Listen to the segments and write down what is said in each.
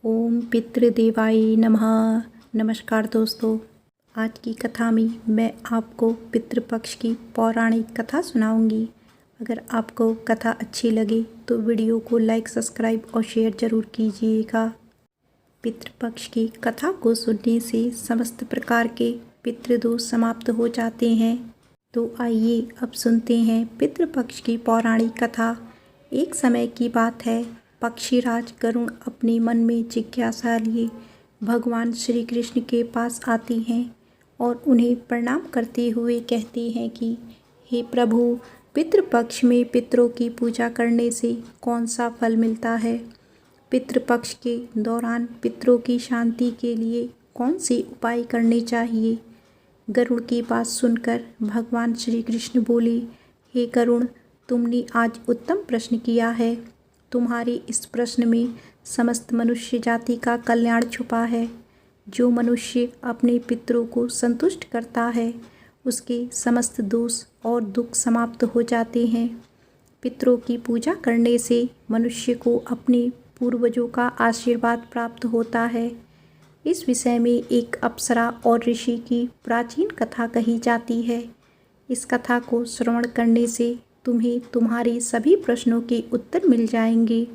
ओम पितृदेवाय नमः। नमस्कार दोस्तों, आज की कथा में मैं आपको पितृपक्ष की पौराणिक कथा सुनाऊंगी। अगर आपको कथा अच्छी लगे तो वीडियो को लाइक, सब्सक्राइब और शेयर ज़रूर कीजिएगा। पितृपक्ष की कथा को सुनने से समस्त प्रकार के पितृदोष समाप्त हो जाते हैं। तो आइए अब सुनते हैं पितृपक्ष की पौराणिक कथा। एक समय की बात है, पक्षीराज गरुड़ अपने मन में जिज्ञासा लिए भगवान श्री कृष्ण के पास आती हैं और उन्हें प्रणाम करते हुए कहते हैं कि हे प्रभु, पितृपक्ष में पितरों की पूजा करने से कौन सा फल मिलता है? पितृपक्ष के दौरान पितरों की शांति के लिए कौन से उपाय करने चाहिए? गरुड़ की बात सुनकर भगवान श्री कृष्ण बोले, हे गरुड़, तुमने आज उत्तम प्रश्न किया है। तुम्हारे इस प्रश्न में समस्त मनुष्य जाति का कल्याण छुपा है। जो मनुष्य अपने पितरों को संतुष्ट करता है, उसके समस्त दोष और दुख समाप्त हो जाते हैं। पितरों की पूजा करने से मनुष्य को अपने पूर्वजों का आशीर्वाद प्राप्त होता है। इस विषय में एक अप्सरा और ऋषि की प्राचीन कथा कही जाती है। इस कथा को श्रवण करने से तुम्हें तुम्हारे सभी प्रश्नों के उत्तर मिल जाएंगे।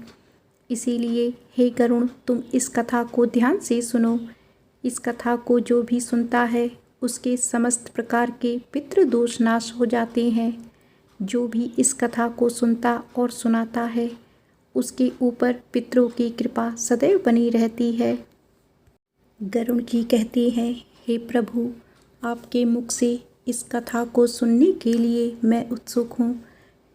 इसीलिए हे गरुड़, तुम इस कथा को ध्यान से सुनो। इस कथा को जो भी सुनता है, उसके समस्त प्रकार के पितृदोष नाश हो जाते हैं। जो भी इस कथा को सुनता और सुनाता है, उसके ऊपर पितरों की कृपा सदैव बनी रहती है। गरुड़ जी कहते हैं, हे प्रभु, आपके मुख से इस कथा को सुनने के लिए मैं उत्सुक हूँ।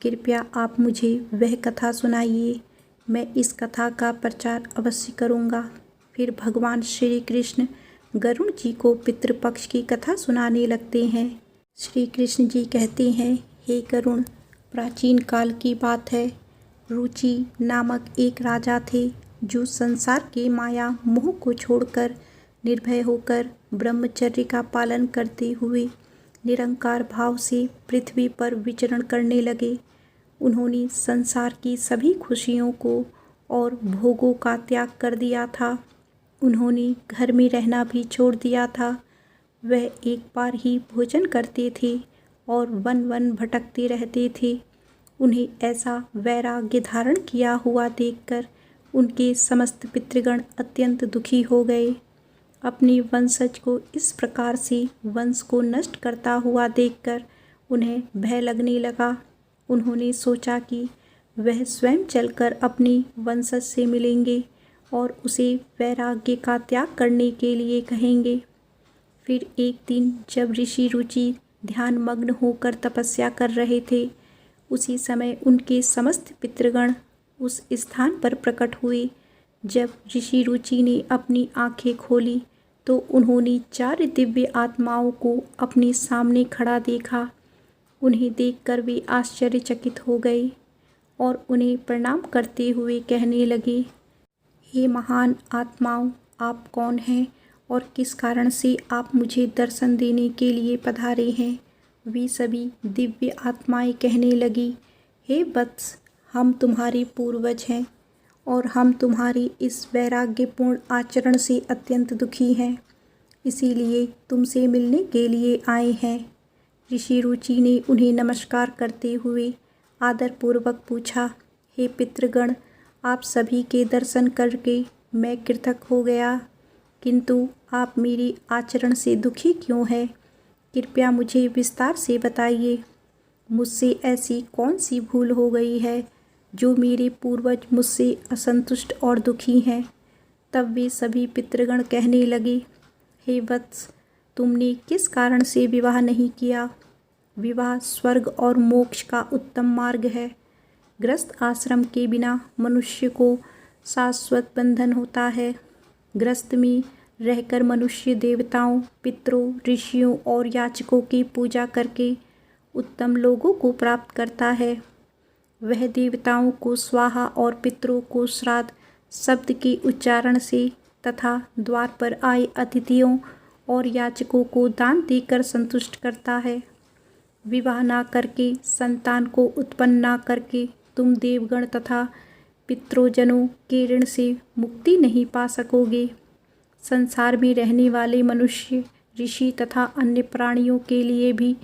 कृपया आप मुझे वह कथा सुनाइए। मैं इस कथा का प्रचार अवश्य करूँगा। फिर भगवान श्री कृष्ण गरुड़ जी को पितृपक्ष की कथा सुनाने लगते हैं। श्री कृष्ण जी कहते हैं, हे गरुड़, प्राचीन काल की बात है। रुचि नामक एक राजा थे, जो संसार के माया मोह को छोड़कर निर्भय होकर ब्रह्मचर्य का पालन करते हुए निरंकार भाव से पृथ्वी पर विचरण करने लगे। उन्होंने संसार की सभी खुशियों को और भोगों का त्याग कर दिया था। उन्होंने घर में रहना भी छोड़ दिया था। वह एक बार ही भोजन करते थे और वन वन भटकते रहते थे। उन्हें ऐसा वैराग्य धारण किया हुआ देखकर उनके समस्त पितृगण अत्यंत दुखी हो गए। अपने वंशज को इस प्रकार से वंश को नष्ट करता हुआ देखकर उन्हें भय लगने लगा। उन्होंने सोचा कि वह स्वयं चलकर अपने वंशज से मिलेंगे और उसे वैराग्य का त्याग करने के लिए कहेंगे। फिर एक दिन जब ऋषि रुचि ध्यान मग्न होकर तपस्या कर रहे थे, उसी समय उनके समस्त पितृगण उस स्थान पर प्रकट हुए। जब ऋषि रुचि ने अपनी आंखें खोली तो उन्होंने 4 दिव्य आत्माओं को अपने सामने खड़ा देखा। उन्हें देखकर वे आश्चर्यचकित हो गए और उन्हें प्रणाम करते हुए कहने लगे, हे महान आत्माओं, आप कौन हैं और किस कारण से आप मुझे दर्शन देने के लिए पधारे हैं? वे सभी दिव्य आत्माएं कहने लगी, हे वत्स, हम तुम्हारे पूर्वज हैं और हम तुम्हारी इस वैराग्यपूर्ण आचरण से अत्यंत दुखी हैं। इसीलिए तुमसे मिलने के लिए आए हैं। ऋषि रुचि ने उन्हें नमस्कार करते हुए आदरपूर्वक पूछा, हे पितृगण, आप सभी के दर्शन करके मैं कृतज्ञ हो गया, किंतु आप मेरी आचरण से दुखी क्यों हैं? कृपया मुझे विस्तार से बताइए। मुझसे ऐसी कौन सी भूल हो गई है जो मेरे पूर्वज मुझसे असंतुष्ट और दुखी हैं? तब वे सभी पितृगण कहने लगे, हे वत्स, तुमने किस कारण से विवाह नहीं किया? विवाह स्वर्ग और मोक्ष का उत्तम मार्ग है। गृहस्थ आश्रम के बिना मनुष्य को शाश्वत बंधन होता है। गृहस्थ में रहकर मनुष्य देवताओं, पितरों, ऋषियों और याचकों की पूजा करके उत्तम लोगों को प्राप्त करता है। वह देवताओं को स्वाहा और पितरों को श्राद्ध शब्द के उच्चारण से तथा द्वार पर आए अतिथियों और याचकों को दान देकर संतुष्ट करता है। विवाह ना करके, संतान को उत्पन्न ना करके तुम देवगण तथा पितृजनों के ऋण से मुक्ति नहीं पा सकोगे। संसार में रहने वाले मनुष्य, ऋषि तथा अन्य प्राणियों के लिए भी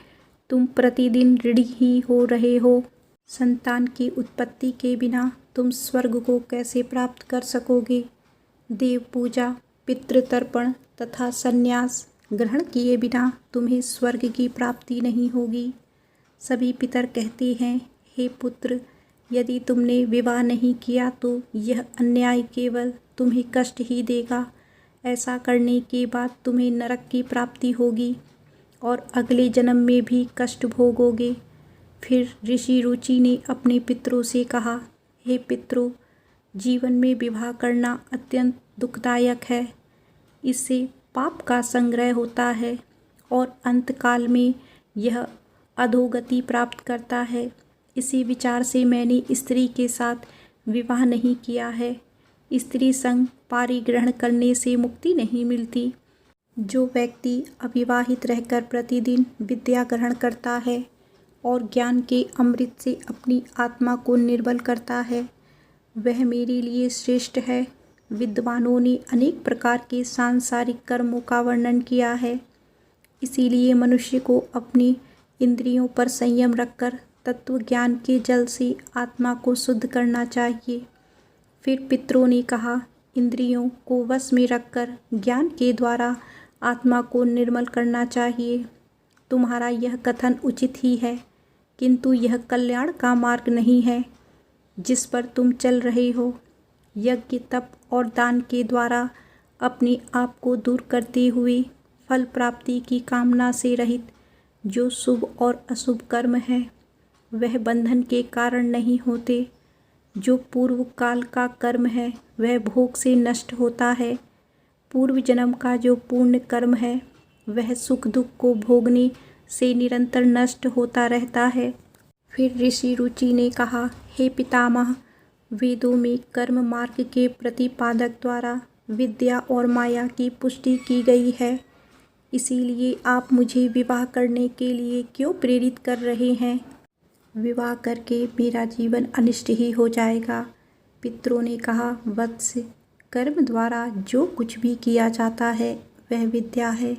तुम प्रतिदिन ऋणी ही हो रहे हो। संतान की उत्पत्ति के बिना तुम स्वर्ग को कैसे प्राप्त कर सकोगे? देव पूजा, पितृतर्पण तथा संन्यास ग्रहण किए बिना तुम्हें स्वर्ग की प्राप्ति नहीं होगी। सभी पितर कहते हैं, हे पुत्र, यदि तुमने विवाह नहीं किया तो यह अन्याय केवल तुम्हें कष्ट ही देगा। ऐसा करने के बाद तुम्हें नरक की प्राप्ति होगी और अगले जन्म में भी कष्ट भोगोगे। फिर ऋषि रुचि ने अपने पितरों से कहा, हे पितरों, जीवन में विवाह करना अत्यंत दुखदायक है। इससे पाप का संग्रह होता है और अंतकाल में यह अधोगति प्राप्त करता है। इसी विचार से मैंने स्त्री के साथ विवाह नहीं किया है। स्त्री संग पारिग्रहण करने से मुक्ति नहीं मिलती। जो व्यक्ति अविवाहित रहकर प्रतिदिन विद्या ग्रहण करता है और ज्ञान के अमृत से अपनी आत्मा को निर्मल करता है, वह मेरे लिए श्रेष्ठ है। विद्वानों ने अनेक प्रकार के सांसारिक कर्मों का वर्णन किया है। इसीलिए मनुष्य को अपनी इंद्रियों पर संयम रखकर तत्व ज्ञान के जल से आत्मा को शुद्ध करना चाहिए। फिर पितरों ने कहा, इंद्रियों को वश में रखकर ज्ञान के द्वारा आत्मा को निर्मल करना चाहिए। तुम्हारा यह कथन उचित ही है, किंतु यह कल्याण का मार्ग नहीं है जिस पर तुम चल रहे हो। यज्ञ, तप और दान के द्वारा अपने आप को दूर करते हुए फल प्राप्ति की कामना से रहित जो शुभ और अशुभ कर्म है, वह बंधन के कारण नहीं होते। जो पूर्व काल का कर्म है वह भोग से नष्ट होता है। पूर्व जन्म का जो पुण्य कर्म है वह सुख दुख को भोगने से निरंतर नष्ट होता रहता है। फिर ऋषि रुचि ने कहा, हे पितामह, वेदों में कर्म मार्ग के प्रतिपादक द्वारा विद्या और माया की पुष्टि की गई है। इसीलिए आप मुझे विवाह करने के लिए क्यों प्रेरित कर रहे हैं? विवाह करके मेरा जीवन अनिष्ट ही हो जाएगा। पितरों ने कहा, वत्स, कर्म द्वारा जो कुछ भी किया जाता है वह विद्या है।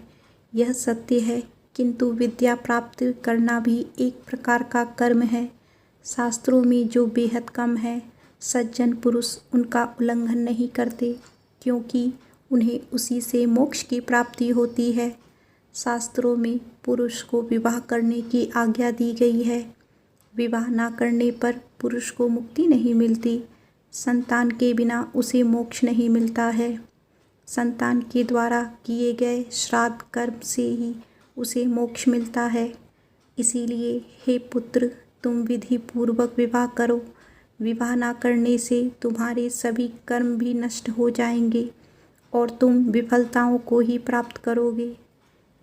यह सत्य है, किंतु विद्या प्राप्त करना भी एक प्रकार का कर्म है। शास्त्रों में जो बेहद कम है, सज्जन पुरुष उनका उल्लंघन नहीं करते, क्योंकि उन्हें उसी से मोक्ष की प्राप्ति होती है। शास्त्रों में पुरुष को विवाह करने की आज्ञा दी गई है। विवाह न करने पर पुरुष को मुक्ति नहीं मिलती। संतान के बिना उसे मोक्ष नहीं मिलता है। संतान के द्वारा किए गए श्राद्ध कर्म से ही उसे मोक्ष मिलता है। इसीलिए हे पुत्र, तुम विधि पूर्वक विवाह करो। विवाह न करने से तुम्हारे सभी कर्म भी नष्ट हो जाएंगे और तुम विफलताओं को ही प्राप्त करोगे।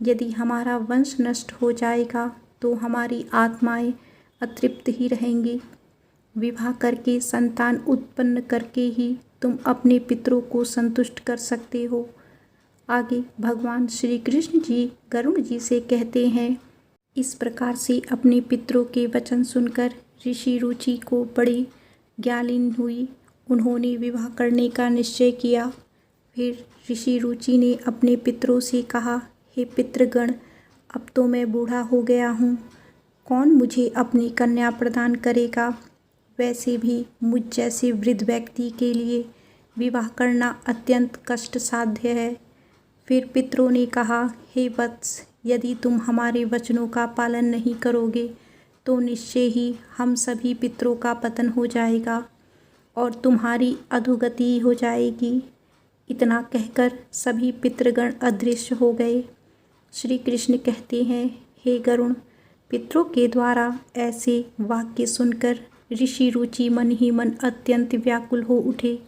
यदि हमारा वंश नष्ट हो जाएगा तो हमारी आत्माएं अतृप्त ही रहेंगी। विवाह करके संतान उत्पन्न करके ही तुम अपने पितरों को संतुष्ट कर सकते हो। आगे भगवान श्री कृष्ण जी गरुड़ जी से कहते हैं, इस प्रकार से अपने पितरों के वचन सुनकर ऋषि रुचि को बड़ी ज्ञानलीन हुई। उन्होंने विवाह करने का निश्चय किया। फिर ऋषि रुचि ने अपने पितरों से कहा, हे पितृगण, अब तो मैं बूढ़ा हो गया हूँ। कौन मुझे अपनी कन्या प्रदान करेगा? वैसे भी मुझ जैसे वृद्ध व्यक्ति के लिए विवाह करना अत्यंत कष्ट साध्य है। फिर पितरों ने कहा, हे वत्स, यदि तुम हमारे वचनों का पालन नहीं करोगे तो निश्चय ही हम सभी पितरों का पतन हो जाएगा और तुम्हारी अधोगति हो जाएगी। इतना कहकर सभी पितृगण अदृश्य हो गए। श्री कृष्ण कहते हैं, हे गरुण, पितरों के द्वारा ऐसे वाक्य सुनकर ऋषि रुचि मन ही मन अत्यंत व्याकुल हो उठे।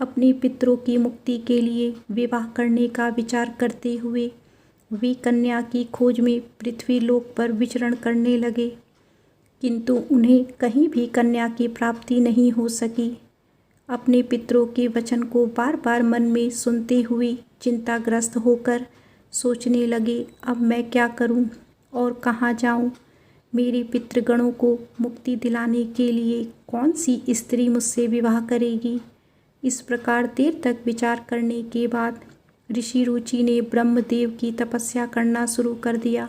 अपने पितरों की मुक्ति के लिए विवाह करने का विचार करते हुए वे कन्या की खोज में पृथ्वी लोक पर विचरण करने लगे, किंतु उन्हें कहीं भी कन्या की प्राप्ति नहीं हो सकी। अपने पितरों के वचन को बार बार मन में सुनते हुए चिंताग्रस्त होकर सोचने लगे, अब मैं क्या करूं और कहाँ जाऊं? मेरे पितृगणों को मुक्ति दिलाने के लिए कौन सी स्त्री मुझसे विवाह करेगी। इस प्रकार देर तक विचार करने के बाद ऋषि रुचि ने ब्रह्मदेव की तपस्या करना शुरू कर दिया।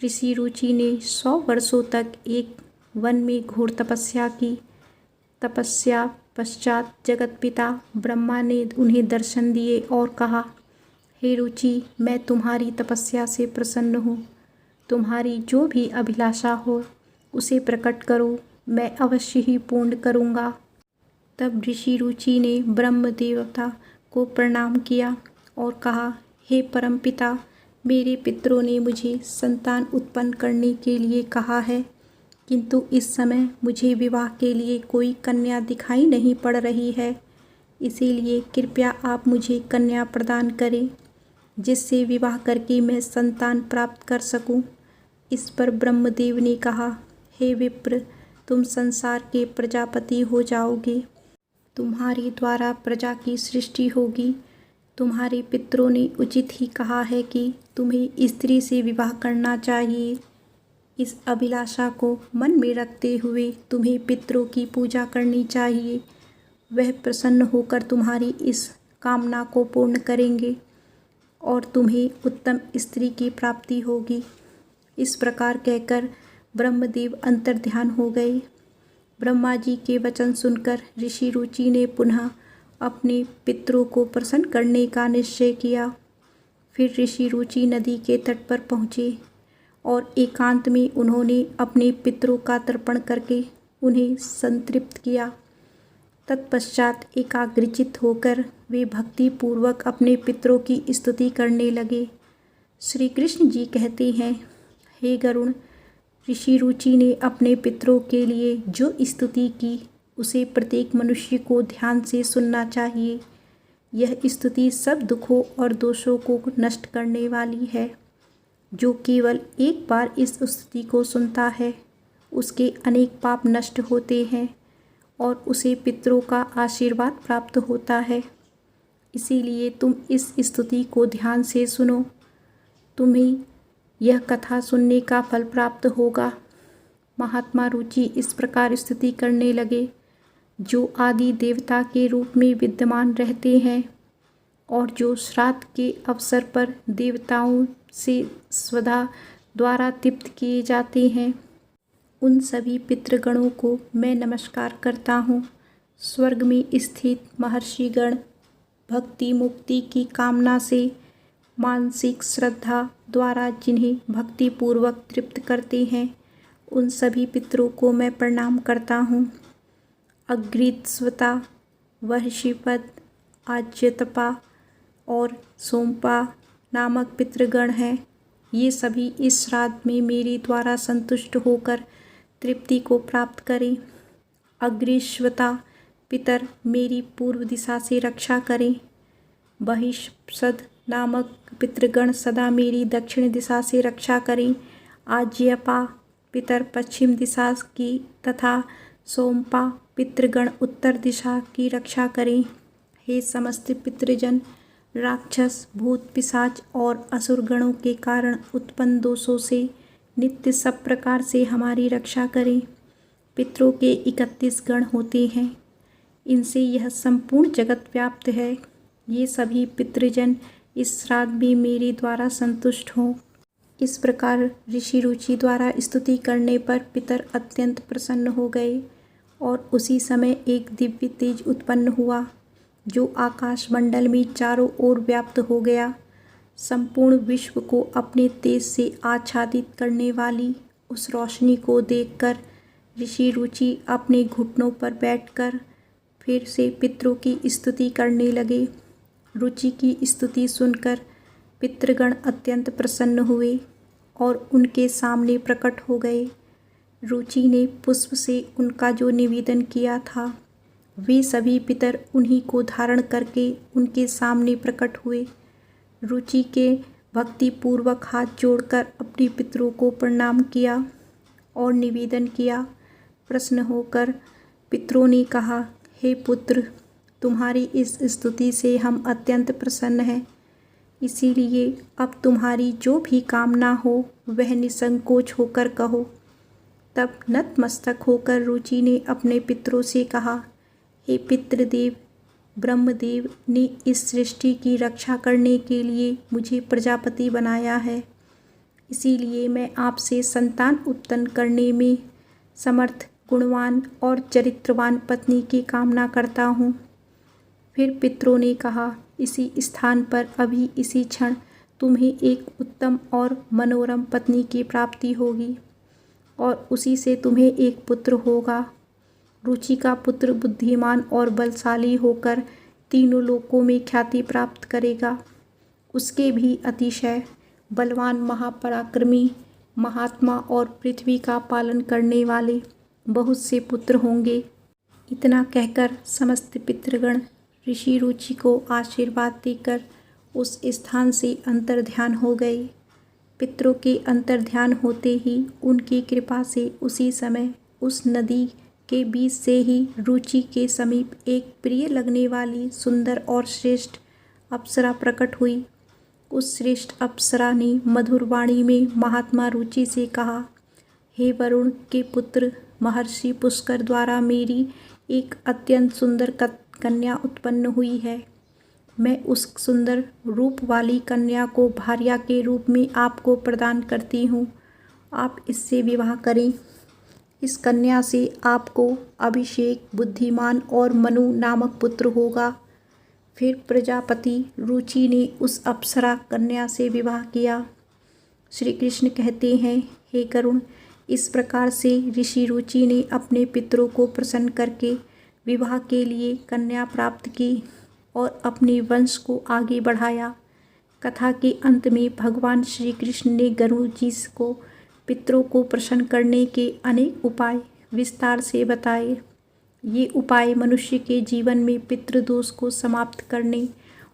ऋषि रुचि ने 100 वर्षों तक एक वन में घोर तपस्या की। तपस्या पश्चात जगत पिता ब्रह्मा ने उन्हें दर्शन दिए और कहा, हे रुचि, मैं तुम्हारी तपस्या से प्रसन्न हूँ। तुम्हारी जो भी अभिलाषा हो उसे प्रकट करो, मैं अवश्य ही पूर्ण करूँगा। तब ऋषि रुचि ने ब्रह्म देवता को प्रणाम किया और कहा, हे परमपिता, मेरे पितरों ने मुझे संतान उत्पन्न करने के लिए कहा है, किंतु इस समय मुझे विवाह के लिए कोई कन्या दिखाई नहीं पड़ रही है। इसीलिए कृपया आप मुझे कन्या प्रदान करें, जिससे विवाह करके मैं संतान प्राप्त कर सकूं। इस पर ब्रह्मदेव ने कहा, हे विप्र, तुम संसार के प्रजापति हो जाओगे। तुम्हारे द्वारा प्रजा की सृष्टि होगी। तुम्हारे पितरों ने उचित ही कहा है कि तुम्हें स्त्री से विवाह करना चाहिए। इस अभिलाषा को मन में रखते हुए तुम्हें पितरों की पूजा करनी चाहिए। वह प्रसन्न होकर तुम्हारी इस कामना को पूर्ण करेंगे और तुम्हें उत्तम स्त्री की प्राप्ति होगी। इस प्रकार कहकर ब्रह्मदेव अंतर्ध्यान हो गए। ब्रह्मा जी के वचन सुनकर ऋषि रुचि ने पुनः अपने पितरों को प्रसन्न करने का निश्चय किया। फिर ऋषि रुचि नदी के तट पर पहुँचे और एकांत में उन्होंने अपने पितरों का तर्पण करके उन्हें संतृप्त किया। तत्पश्चात एकाग्रचित्त होकर वे भक्तिपूर्वक अपने पितरों की स्तुति करने लगे। श्री कृष्ण जी कहते हैं, हे गरुण, ऋषि रुचि ने अपने पितरों के लिए जो स्तुति की उसे प्रत्येक मनुष्य को ध्यान से सुनना चाहिए। यह स्तुति सब दुखों और दोषों को नष्ट करने वाली है। जो केवल एक बार इस स्तुति को सुनता है उसके अनेक पाप नष्ट होते हैं और उसे पितरों का आशीर्वाद प्राप्त होता है। इसीलिए तुम इस स्तुति को ध्यान से सुनो, तुम्हें यह कथा सुनने का फल प्राप्त होगा। महात्मा रुचि इस प्रकार स्तुति करने लगे, जो आदि देवता के रूप में विद्यमान रहते हैं और जो श्राद्ध के अवसर पर देवताओं से स्वधा द्वारा तृप्त किए जाते हैं, उन सभी पितृगणों को मैं नमस्कार करता हूँ। स्वर्ग में स्थित महर्षिगण भक्ति मुक्ति की कामना से मानसिक श्रद्धा द्वारा जिन्हें भक्तिपूर्वक तृप्त करते हैं, उन सभी पितरों को मैं प्रणाम करता हूँ। अग्रिस्वता, वहशीपद, आज्यतपा और सोमपा नामक पितृगण हैं। ये सभी इस श्राद्ध में मेरे द्वारा संतुष्ट होकर तृप्ति को प्राप्त करें। अग्रिस्वता पितर मेरी पूर्व दिशा से रक्षा करें। बहिष्पद नामक पितृगण सदा मेरी दक्षिण दिशा से रक्षा करें। आज्यपा पितर पश्चिम दिशा की तथा सोमपा पितृगण उत्तर दिशा की रक्षा करें। हे समस्त पितृजन, राक्षस, भूत, पिशाच और असुर गणों के कारण उत्पन्न दोषों से नित्य सब प्रकार से हमारी रक्षा करें। पितरों के 31 गण होते हैं, इनसे यह संपूर्ण जगत व्याप्त है। ये सभी पितृजन इस श्राद्ध में मेरे द्वारा संतुष्ट हों। इस प्रकार ऋषि रुचि द्वारा स्तुति करने पर पितर अत्यंत प्रसन्न हो गए और उसी समय एक दिव्य तेज उत्पन्न हुआ, जो आकाश मंडल में चारों ओर व्याप्त हो गया। संपूर्ण विश्व को अपने तेज से आच्छादित करने वाली उस रोशनी को देखकर ऋषि रुचि अपने घुटनों पर बैठकर फिर से पितरों की स्तुति करने लगे। रुचि की स्तुति सुनकर पितृगण अत्यंत प्रसन्न हुए और उनके सामने प्रकट हो गए। रुचि ने पुष्प से उनका जो निवेदन किया था, वे सभी पितर उन्हीं को धारण करके उनके सामने प्रकट हुए। रुचि के भक्तिपूर्वक हाथ जोड़कर अपने पितरों को प्रणाम किया और निवेदन किया। प्रसन्न होकर पितरों ने कहा, हे पुत्र, तुम्हारी इस स्तुति से हम अत्यंत प्रसन्न हैं। इसीलिए अब तुम्हारी जो भी कामना हो वह निसंकोच होकर कहो। तब नतमस्तक होकर रुचि ने अपने पितरों से कहा, हे पितृदेव, ब्रह्मदेव ने इस सृष्टि की रक्षा करने के लिए मुझे प्रजापति बनाया है, इसीलिए मैं आपसे संतान उत्पन्न करने में समर्थ, गुणवान और चरित्रवान पत्नी की कामना करता हूँ। फिर पितरों ने कहा, इसी स्थान पर अभी इसी क्षण तुम्हें एक उत्तम और मनोरम पत्नी की प्राप्ति होगी और उसी से तुम्हें एक पुत्र होगा। रुचि का पुत्र बुद्धिमान और बलशाली होकर तीनों लोकों में ख्याति प्राप्त करेगा। उसके भी अतिशय बलवान, महापराक्रमी, महात्मा और पृथ्वी का पालन करने वाले बहुत से पुत्र होंगे। इतना कहकर समस्त पितृगण ऋषि रुचि को आशीर्वाद देकर उस स्थान से अंतर्ध्यान हो गए। पितरों के अंतर्ध्यान होते ही उनकी कृपा से उसी समय उस नदी के बीच से ही रुचि के समीप एक प्रिय लगने वाली सुंदर और श्रेष्ठ अप्सरा प्रकट हुई। उस श्रेष्ठ अप्सरा ने मधुर वाणी में महात्मा रुचि से कहा, हे वरुण के पुत्र, महर्षि पुष्कर द्वारा मेरी एक अत्यंत सुंदर कन्या उत्पन्न हुई है। मैं उस सुंदर रूप वाली कन्या को भार्या के रूप में आपको प्रदान करती हूँ। आप इससे विवाह करें। इस कन्या से आपको अभिषेक, बुद्धिमान और मनु नामक पुत्र होगा। फिर प्रजापति रुचि ने उस अप्सरा कन्या से विवाह किया। श्री कृष्ण कहते हैं, हे करुण, इस प्रकार से ऋषि रुचि ने अपने पितरों को प्रसन्न करके विवाह के लिए कन्या प्राप्त की और अपने वंश को आगे बढ़ाया। कथा के अंत में भगवान श्री कृष्ण ने गरुड़ जी को पितरों को प्रसन्न करने के अनेक उपाय विस्तार से बताए। ये उपाय मनुष्य के जीवन में पितृदोष को समाप्त करने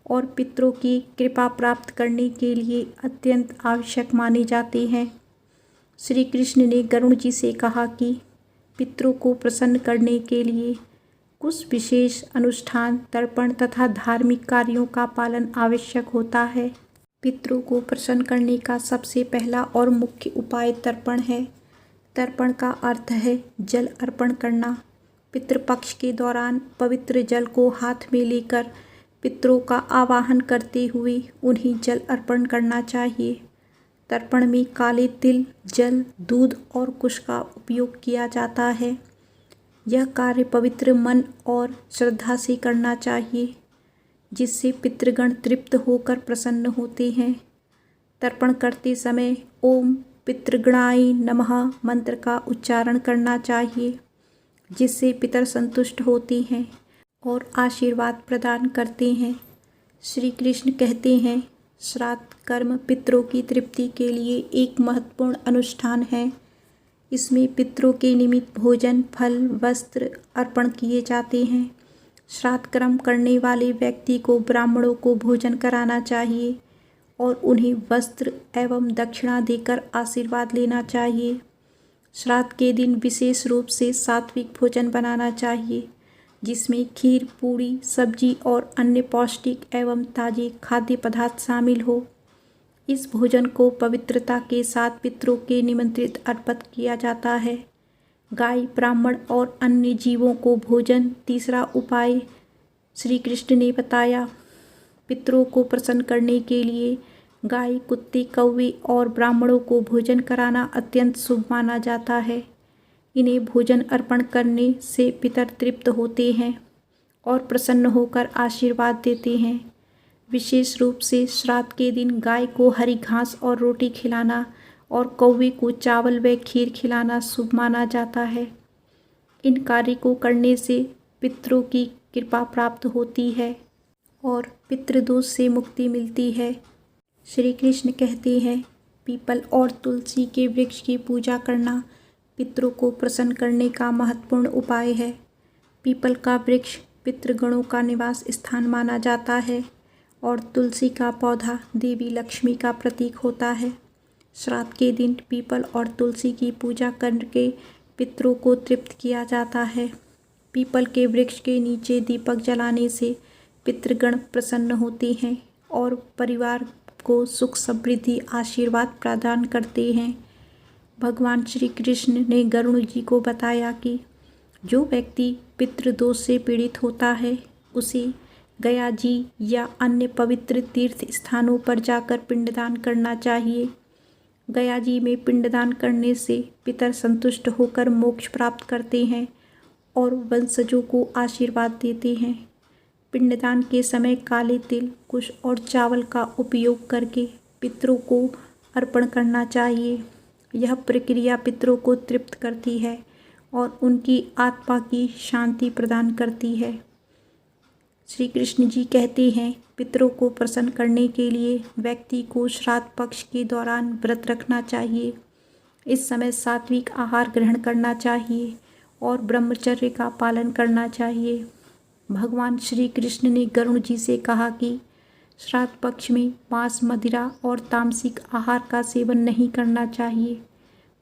और पितरों की कृपा प्राप्त करने के लिए अत्यंत आवश्यक माने जाते हैं। श्री कृष्ण ने गरुड़ जी से कहा कि पितरों को प्रसन्न करने के लिए कुछ विशेष अनुष्ठान, तर्पण तथा धार्मिक कार्यों का पालन आवश्यक होता है। पितरों को प्रसन्न करने का सबसे पहला और मुख्य उपाय तर्पण है। तर्पण का अर्थ है जल अर्पण करना। पितृपक्ष के दौरान पवित्र जल को हाथ में लेकर पितरों का आवाहन करते हुए उन्हें जल अर्पण करना चाहिए। तर्पण में काले तिल, जल, दूध और कुश का उपयोग किया जाता है। यह कार्य पवित्र मन और श्रद्धा से करना चाहिए, जिससे पितृगण तृप्त होकर प्रसन्न होते हैं। तर्पण करते समय ओम पितृगणाय नमः मंत्र का उच्चारण करना चाहिए, जिससे पितर संतुष्ट होते हैं और आशीर्वाद प्रदान करते हैं। श्री कृष्ण कहते हैं, श्राद्ध कर्म पितरों की तृप्ति के लिए एक महत्वपूर्ण अनुष्ठान है। इसमें पितरों के निमित्त भोजन, फल, वस्त्र अर्पण किए जाते हैं। श्राद्ध कर्म करने वाले व्यक्ति को ब्राह्मणों को भोजन कराना चाहिए और उन्हें वस्त्र एवं दक्षिणा देकर आशीर्वाद लेना चाहिए। श्राद्ध के दिन विशेष रूप से सात्विक भोजन बनाना चाहिए, जिसमें खीर, पूड़ी, सब्जी और अन्य पौष्टिक एवं ताजे खाद्य पदार्थ शामिल हो। इस भोजन को पवित्रता के साथ पितरों के निमंत्रित अर्पित किया जाता है। गाय, ब्राह्मण और अन्य जीवों को भोजन। तीसरा उपाय श्री कृष्ण ने बताया। पितरों को प्रसन्न करने के लिए गाय, कुत्ते, कौवे और ब्राह्मणों को भोजन कराना अत्यंत शुभ माना जाता है। इन्हें भोजन अर्पण करने से पितर तृप्त होते हैं और प्रसन्न होकर आशीर्वाद देते हैं। विशेष रूप से श्राद्ध के दिन गाय को हरी घास और रोटी खिलाना और कौवे को चावल व खीर खिलाना शुभ माना जाता है। इन कार्य को करने से पितरों की कृपा प्राप्त होती है और पितृदोष से मुक्ति मिलती है। श्री कृष्ण कहते हैं, पीपल और तुलसी के वृक्ष की पूजा करना पितरों को प्रसन्न करने का महत्वपूर्ण उपाय है। पीपल का वृक्ष पितृगणों का निवास स्थान माना जाता है और तुलसी का पौधा देवी लक्ष्मी का प्रतीक होता है। श्राद्ध के दिन पीपल और तुलसी की पूजा करके पितरों को तृप्त किया जाता है। पीपल के वृक्ष के नीचे दीपक जलाने से पितृगण प्रसन्न होते हैं और परिवार को सुख, समृद्धि, आशीर्वाद प्रदान करते हैं। भगवान श्री कृष्ण ने गरुड़ जी को बताया कि जो व्यक्ति पितृदोष से पीड़ित होता है उसे गया जी या अन्य पवित्र तीर्थ स्थानों पर जाकर पिंडदान करना चाहिए। गया जी में पिंडदान करने से पितर संतुष्ट होकर मोक्ष प्राप्त करते हैं और वंशजों को आशीर्वाद देते हैं। पिंडदान के समय काले तिल, कुश और चावल का उपयोग करके पितरों को अर्पण करना चाहिए। यह प्रक्रिया पितरों को तृप्त करती है और उनकी आत्मा की शांति प्रदान करती है। श्री कृष्ण जी कहते हैं, पितरों को प्रसन्न करने के लिए व्यक्ति को श्राद्ध पक्ष के दौरान व्रत रखना चाहिए। इस समय सात्विक आहार ग्रहण करना चाहिए और ब्रह्मचर्य का पालन करना चाहिए। भगवान श्री कृष्ण ने गरुड़ जी से कहा कि श्राद्ध पक्ष में मांस, मदिरा और तामसिक आहार का सेवन नहीं करना चाहिए।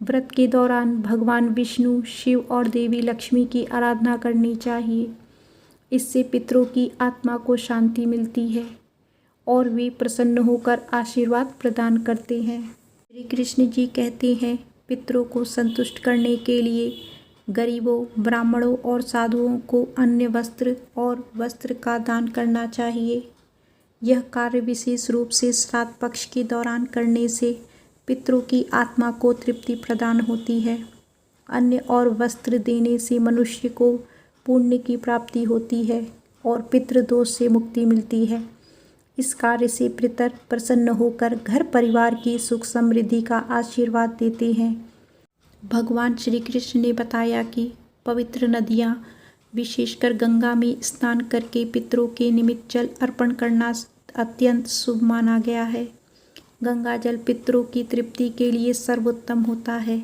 व्रत के दौरान भगवान विष्णु, शिव और देवी लक्ष्मी की आराधना करनी चाहिए। इससे पितरों की आत्मा को शांति मिलती है और वे प्रसन्न होकर आशीर्वाद प्रदान करते हैं। श्री कृष्ण जी कहते हैं, पितरों को संतुष्ट करने के लिए गरीबों, ब्राह्मणों और साधुओं को अन्य वस्त्र और वस्त्र का दान करना चाहिए। यह कार्य विशेष रूप से श्राद्ध पक्ष के दौरान करने से पितरों की आत्मा को तृप्ति प्रदान होती है। अन्न और वस्त्र देने से मनुष्य को पुण्य की प्राप्ति होती है और पितृदोष से मुक्ति मिलती है। इस कार्य से पितर प्रसन्न होकर घर परिवार की सुख समृद्धि का आशीर्वाद देते हैं। भगवान श्री कृष्ण ने बताया कि पवित्र नदियाँ, विशेषकर गंगा में स्नान करके पितरों के निमित्त जल अर्पण करना अत्यंत शुभ माना गया है। गंगा जल पितरों की तृप्ति के लिए सर्वोत्तम होता है,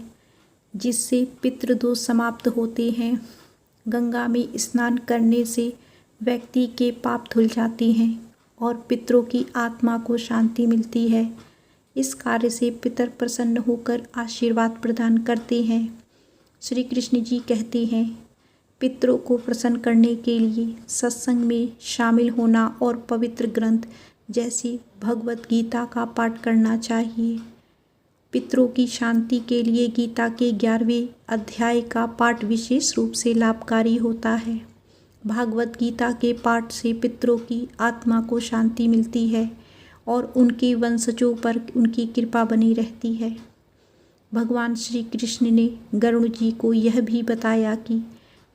जिससे पितृदोष समाप्त होते हैं। गंगा में स्नान करने से व्यक्ति के पाप धुल जाते हैं और पितरों की आत्मा को शांति मिलती है। इस कार्य से पितर प्रसन्न होकर आशीर्वाद प्रदान करते हैं। श्री कृष्ण जी कहते हैं, पितरों को प्रसन्न करने के लिए सत्संग में शामिल होना और पवित्र ग्रंथ जैसे भगवत गीता का पाठ करना चाहिए। पितरों की शांति के लिए गीता के 11वें अध्याय का पाठ विशेष रूप से लाभकारी होता है। भागवत गीता के पाठ से पितरों की आत्मा को शांति मिलती है और उनके वंशजों पर उनकी कृपा बनी रहती है। भगवान श्री कृष्ण ने गरुड़ जी को यह भी बताया कि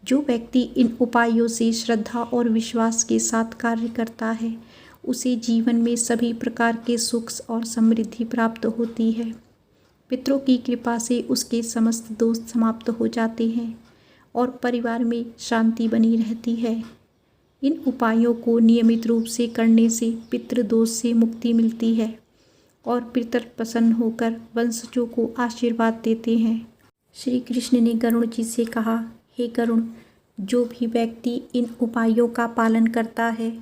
जो व्यक्ति इन उपायों से श्रद्धा और विश्वास के साथ कार्य करता है, उसे जीवन में सभी प्रकार के सुख और समृद्धि प्राप्त होती है। पितरों की कृपा से उसके समस्त दोष समाप्त हो जाते हैं और परिवार में शांति बनी रहती है। इन उपायों को नियमित रूप से करने से पितृदोष से मुक्ति मिलती है और पितर प्रसन्न होकर वंशजों को आशीर्वाद देते हैं। श्री कृष्ण ने गरुड़ जी से कहा, हे गरुड़, जो भी व्यक्ति इन उपायों का पालन करता है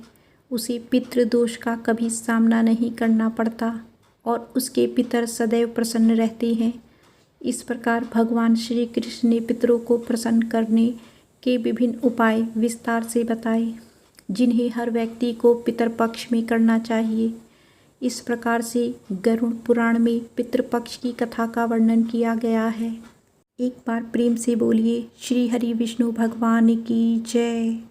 उसे पितृदोष का कभी सामना नहीं करना पड़ता और उसके पितर सदैव प्रसन्न रहते हैं। इस प्रकार भगवान श्री कृष्ण ने पितरों को प्रसन्न करने के विभिन्न उपाय विस्तार से बताए, जिन्हें हर व्यक्ति को पितरपक्ष में करना चाहिए। इस प्रकार से गरुड़ पुराण में पितृपक्ष की कथा का वर्णन किया गया है। एक बार प्रेम से बोलिए, श्री हरि विष्णु भगवान की जय।